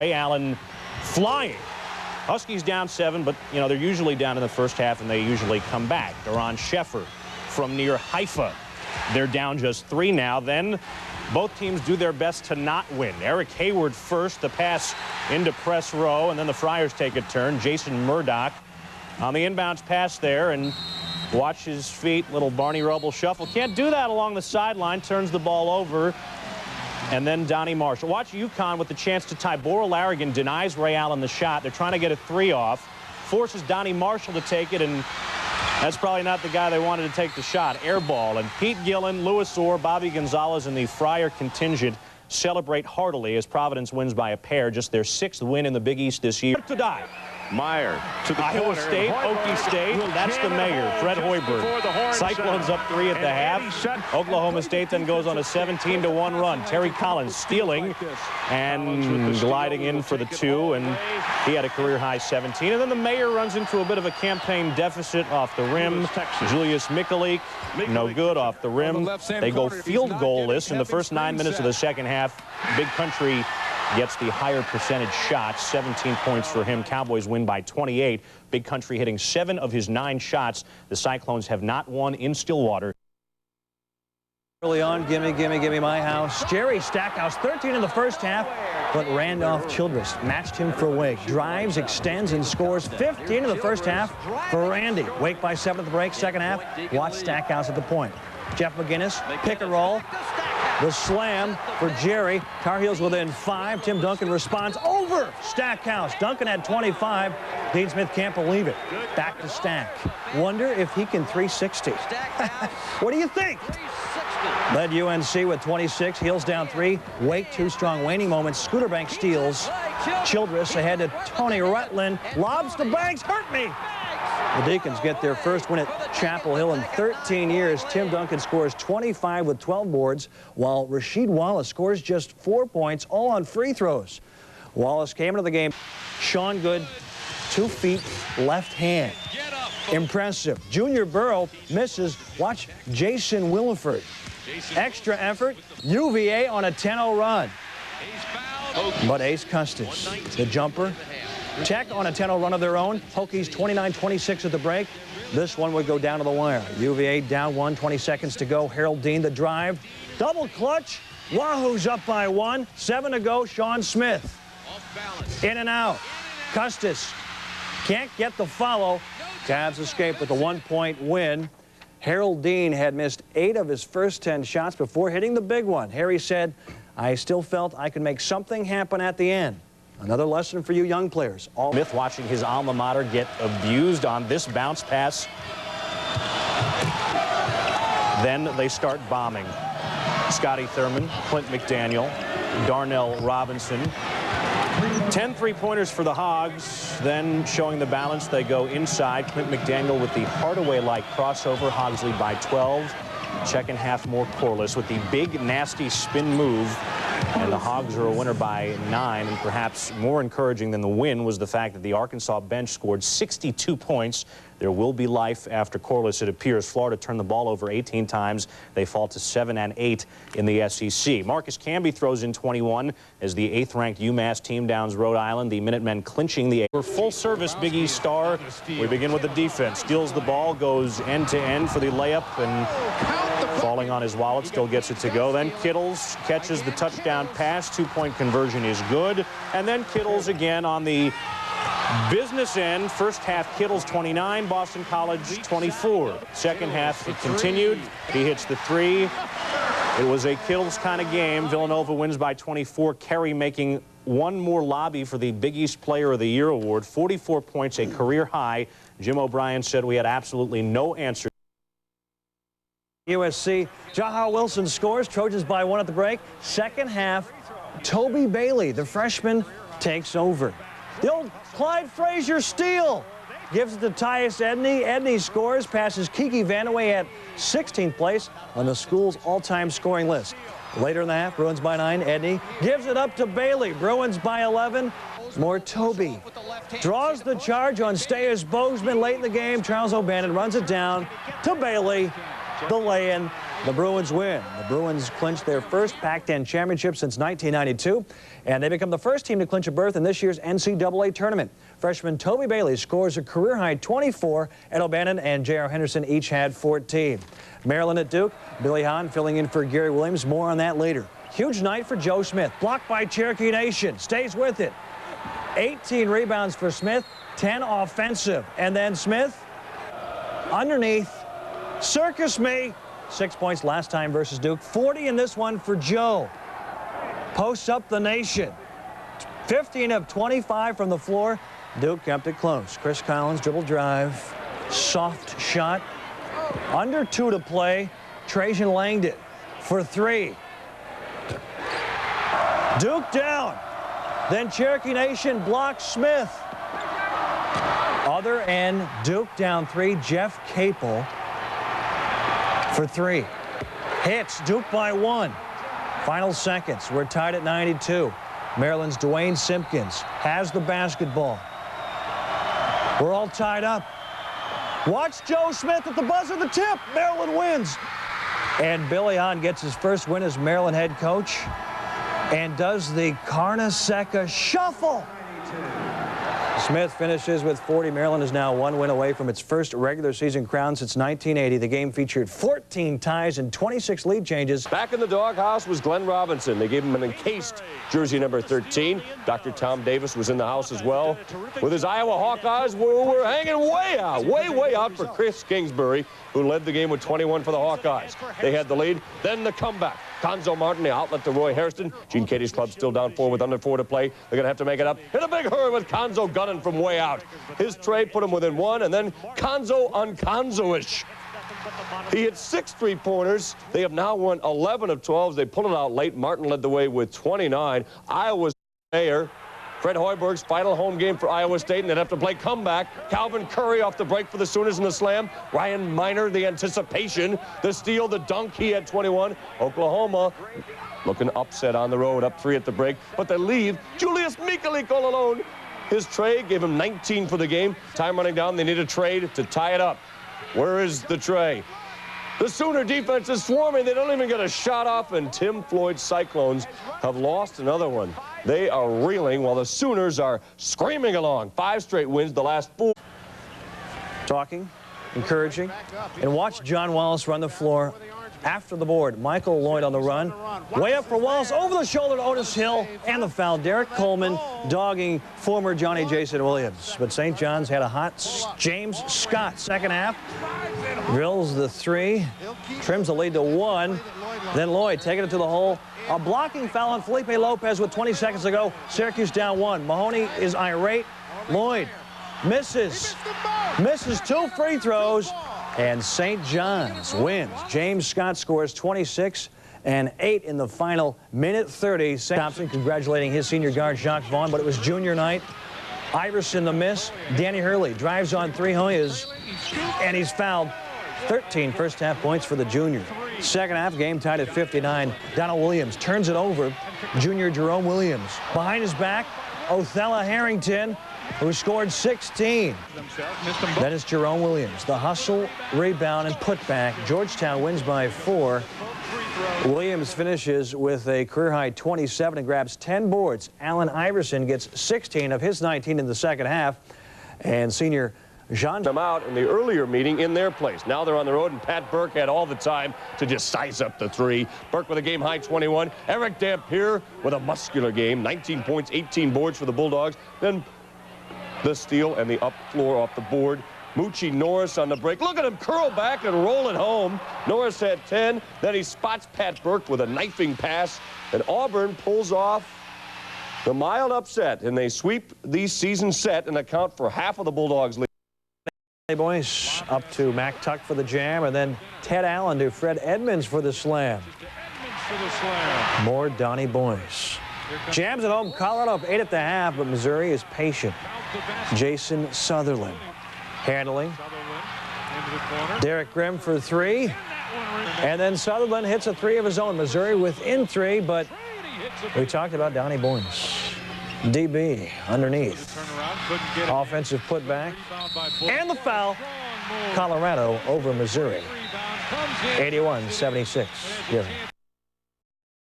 Ray Allen flying. Huskies down 7, but, you know, they're usually down in the first half, and they usually come back. Doron Sheffer from near Haifa. They're down just 3 now. Then both teams do their best to not win. Eric Hayward first, the pass into press row, and then the Friars take a turn. Jason Murdoch on the inbounds pass there, and watch his feet, little Barney Rubble shuffle. Can't do that along the sideline, turns the ball over. And then Donnie Marshall. Watch UConn with the chance to tie. Boral Larrigan denies Ray Allen the shot. They're trying to get a 3 off. Forces Donnie Marshall to take it, and that's probably not the guy they wanted to take the shot. Air ball. And Pete Gillen, Louis Orr, Bobby Gonzalez, and the Friar contingent celebrate heartily as Providence wins by a pair. Just their 6th win in the Big East this year. To die. Meyer to the Iowa corner. State, Okie State, that's the mayor, Fred Hoiberg. Cyclones up 3 at the half. Oklahoma State then goes on a 17-1 run. Terry Collins stealing and gliding in for the 2, and he had a career-high 17. And then the mayor runs into a bit of a campaign deficit off the rim. Julius Mikulik, no good off the rim. They go field goal-less in the first 9 minutes of the second half. Big Country gets the higher percentage shots, 17 points for him. Cowboys win by 28. Big Country hitting 7 of his 9 shots. The Cyclones have not won in Stillwater. Early on, gimme my house. Jerry Stackhouse, 13 in the first half, but Randolph Childress matched him for Wake. Drives, extends, and scores 15 in the first half for Randy. Wake by 7 at the break, second half. Watch Stackhouse at the point. Jeff McGinnis, pick and roll. The slam for Jerry. Tar Heels within 5. Tim Duncan responds over Stackhouse. Duncan had 25. Dean Smith can't believe it. Back to Stack. Wonder if he can 360. What do you think? Led UNC with 26. Heels down 3. Wake 2 strong waning moments. Scooter Banks steals. Childress ahead to Tony Rutland. Lobs to Banks. Hurt me. The Deacons get their first win at Chapel Hill in 13 years. Tim Duncan scores 25 with 12 boards, while Rasheed Wallace scores just 4 points, all on free throws. Wallace came into the game. Sean Good, 2 feet, left hand. Impressive. Junior Burrow misses. Watch Jason Williford. Extra effort. UVA on a 10-0 run. But Ace Custis, the jumper. Tech on a 10-0 run of their own. Hokies 29-26 at the break. This one would go down to the wire. UVA down 1, 20 seconds to go. Harold Dean, the drive. Double clutch. Wahoo's up by 1. 7 to go. Sean Smith. In and out. Custis can't get the follow. Cavs escape with a 1-point win. Harold Dean had missed 8 of his first 10 shots before hitting the big one. Harry said, "I still felt I could make something happen at the end." Another lesson for you young players. Smith watching his alma mater get abused on this bounce pass. Then they start bombing. Scotty Thurman, Clint McDaniel, Darnell Robinson. 10 3-pointers for the Hogs. Then showing the balance, they go inside. Clint McDaniel with the Hardaway-like crossover. Hogs lead by 12. Second half more Corliss with the big, nasty spin move. And the Hogs are a winner by 9, and perhaps more encouraging than the win was the fact that the Arkansas bench scored 62 points. There will be life after Corliss, it appears. Florida turned the ball over 18 times. They fall to 7 and 8 in the SEC. Marcus Camby throws in 21 as the 8th-ranked UMass team downs Rhode Island. The Minutemen clinching the full-service Big East star. We begin with the defense. Steals the ball, goes end-to-end for the layup, and falling on his wallet, still gets it to go. Then Kittles catches the touchdown pass. 2-point conversion is good. And then Kittles again on the business end. First half, Kittles 29, Boston College 24. Second half, it continued. He hits the 3. It was a Kittles kind of game. Villanova wins by 24. Kerry making one more lobby for the Big East Player of the Year award. 44 points, a career high. Jim O'Brien said we had absolutely no answer. USC, Jaha Wilson scores. Trojans by 1 at the break. Second half, Toby Bailey, the freshman, takes over. The old Clyde Frazier steal. Gives it to Tyus Edney. Edney scores, passes Kiki Vandeweghe at 16th place on the school's all-time scoring list. Later in the half, Bruins by 9. Edney gives it up to Bailey. Bruins by 11. More Toby. Draws the charge on Staius Bozeman late in the game. Charles O'Bannon runs it down to Bailey. The lay-in. The Bruins win. The Bruins clinched their first Pac-10 championship since 1992. and they become the first team to clinch a berth in this year's NCAA tournament. Freshman Toby Bailey scores a career-high 24. Ed O'Bannon and J.R. Henderson each had 14. Maryland at Duke, Billy Hahn filling in for Gary Williams. More on that later. Huge night for Joe Smith. Blocked by Cherokee Nation. Stays with it. 18 rebounds for Smith, 10 offensive. And then Smith, underneath, circus me. 6 points last time versus Duke. 40 in this one for Joe. Posts up the nation. 15 of 25 from the floor. Duke kept it close. Chris Collins, dribble drive. Soft shot. Under 2 to play. Trajan Langdon for 3. Duke down. Then Cherokee Nation blocks Smith. Other end, Duke down 3. Jeff Capel for 3. Hits Duke by 1. Final seconds. We're tied at 92. Maryland's Dwayne Simpkins has the basketball. We're all tied up. Watch Joe Smith at the buzzer, the tip. Maryland wins. And Billy Hahn gets his first win as Maryland head coach and does the Carnesecca shuffle. Smith finishes with 40. Maryland is now 1 win away from its first regular season crown since 1980. The game featured 14 ties and 26 lead changes. Back in the doghouse was Glenn Robinson. They gave him an encased jersey number 13. Dr. Tom Davis was in the house as well. With his Iowa Hawkeyes, we're hanging way out, way out for Chris Kingsbury, who led the game with 21 for the Hawkeyes. They had the lead, then the comeback. Conzo Martin, the outlet to Roy Hairston. Gene Katie's club still down 4 with under 4 to play. They're going to have to make it up in a big hurry with Conzo gunning from way out. His tray put him within 1, and then Conzo on Conzo-ish. He hit 6 3-pointers. They have now won 11 of 12. They pulled it out late. Martin led the way with 29. Iowa's mayor. Fred Hoiberg's final home game for Iowa State, and they'd have to play comeback. Calvin Curry off the break for the Sooners in the slam. Ryan Miner, the anticipation, the steal, the dunk. He had 21. Oklahoma looking upset on the road, up 3 at the break, but they leave. Julius Mikalik all alone. His trade gave him 19 for the game. Time running down. They need a trade to tie it up. Where is the tray? The Sooner defense is swarming. They don't even get a shot off, and Tim Floyd's Cyclones have lost another one. They are reeling while the Sooners are screaming along. 5 straight wins, the last 4. Talking, encouraging, and watch John Wallace run the floor after the board. Michael Lloyd on the run. Way up for Wallace, over the shoulder to Otis Hill, and the foul. Derek Coleman dogging former Johnny Jason Williams. But St. John's had a hot James Scott second half. Drills the 3, trims the lead to 1. Then Lloyd taking it to the hole. A blocking foul on Felipe Lopez with 20 seconds to go. Syracuse down 1. Mahoney is irate. Lloyd misses 2 free throws, and St. John's wins. James Scott scores 26 and 8 in the final minute 30. Thompson congratulating his senior guard Jacques Vaughn, but it was junior night. Iverson the miss. Danny Hurley drives on 3 Hoyas, and he's fouled. 13 first half points for the junior. Second half game tied at 59. Donald Williams turns it over. Junior Jerome Williams. Behind his back, Othello Harrington, who scored 16. Then it's Jerome Williams. The hustle, rebound, and putback. Georgetown wins by 4. Williams finishes with a career-high 27 and grabs 10 boards. Allen Iverson gets 16 of his 19 in the second half. And senior Jean them out in the earlier meeting in their place. Now they're on the road, and Pat Burke had all the time to just size up the 3. Burke with a game-high 21. Eric Dampier with a muscular game. 19 points, 18 boards for the Bulldogs. Then the steal and the up floor off the board. Moochie Norris on the break. Look at him curl back and roll it home. Norris had 10. Then he spots Pat Burke with a knifing pass. And Auburn pulls off the mild upset, and they sweep the season set and account for half of the Bulldogs' lead. Boys up to Mac Tuck for the jam, and then Ted Allen to Fred Edmonds for the slam. More Donnie Boyce. Jams at home. Colorado up 8 at the half, but Missouri is patient. Jason Sutherland handling. Derek Grimm for 3. And then Sutherland hits a 3 of his own. Missouri within 3, but we talked about Donnie Boyce. DB underneath. Offensive putback. And the foul. Colorado over Missouri. 81-76.